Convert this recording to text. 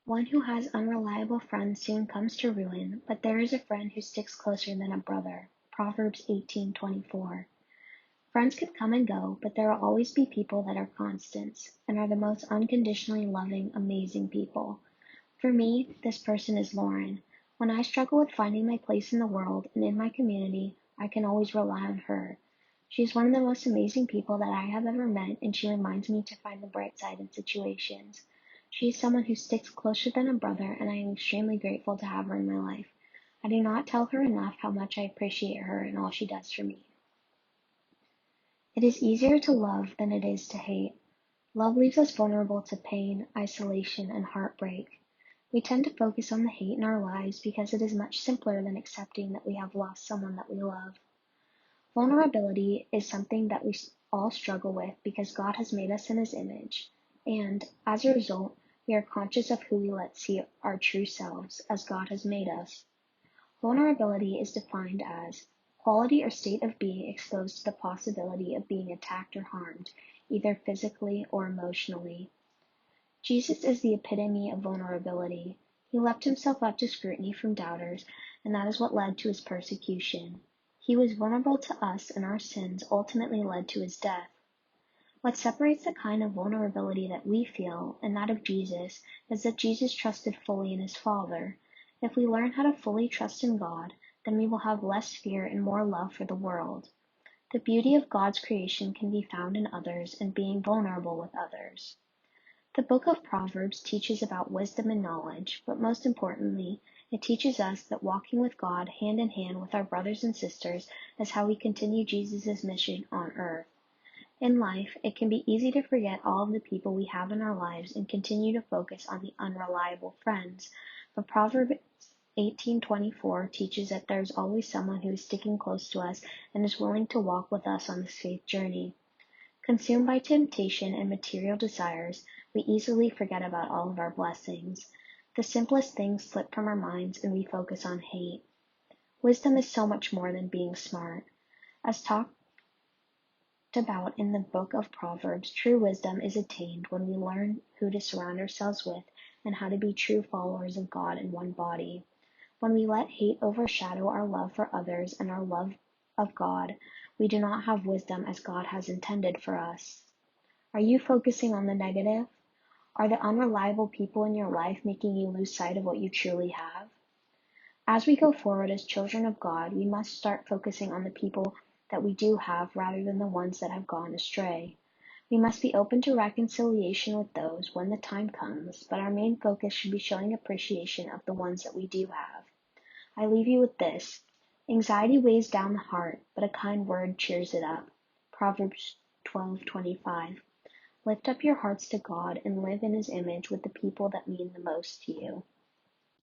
One who has unreliable friends soon comes to ruin, but there is a friend who sticks closer than a brother. Proverbs 18:24. Friends can come and go, but there will always be people that are constants and are the most unconditionally loving, amazing people. For me, this person is Lauren. When I struggle with finding my place in the world and in my community, I can always rely on her. She's one of the most amazing people that I have ever met, and she reminds me to find the bright side in situations. She is someone who sticks closer than a brother, and I am extremely grateful to have her in my life. I do not tell her enough how much I appreciate her and all she does for me. It is easier to love than it is to hate. Love leaves us vulnerable to pain, isolation, and heartbreak. We tend to focus on the hate in our lives because it is much simpler than accepting that we have lost someone that we love. Vulnerability is something that we all struggle with because God has made us in His image, and as a result, we are conscious of who we let see our true selves as God has made us. Vulnerability is defined as quality or state of being exposed to the possibility of being attacked or harmed, either physically or emotionally. Jesus is the epitome of vulnerability. He left himself up to scrutiny from doubters, and that is what led to his persecution. He was vulnerable to us, and our sins ultimately led to his death. What separates the kind of vulnerability that we feel and that of Jesus is that Jesus trusted fully in his Father. If we learn how to fully trust in God, then we will have less fear and more love for the world. The beauty of God's creation can be found in others and being vulnerable with others. The book of Proverbs teaches about wisdom and knowledge, but most importantly, it teaches us that walking with God hand in hand with our brothers and sisters is how we continue Jesus' mission on earth. In life, it can be easy to forget all of the people we have in our lives and continue to focus on the unreliable friends, but Proverbs 18:24 teaches that there is always someone who is sticking close to us and is willing to walk with us on this faith journey. Consumed by temptation and material desires, we easily forget about all of our blessings. The simplest things slip from our minds and we focus on hate. Wisdom is so much more than being smart. As talked about in the book of Proverbs, true wisdom is attained when we learn who to surround ourselves with and how to be true followers of God in one body. When we let hate overshadow our love for others and our love of God, we do not have wisdom as God has intended for us. Are you focusing on the negative? Are the unreliable people in your life making you lose sight of what you truly have? As we go forward as children of God, we must start focusing on the people that we do have rather than the ones that have gone astray. We must be open to reconciliation with those when the time comes, but our main focus should be showing appreciation of the ones that we do have. I leave you with this. Anxiety weighs down the heart, but a kind word cheers it up. Proverbs 12:25. Lift up your hearts to God and live in His image with the people that mean the most to you.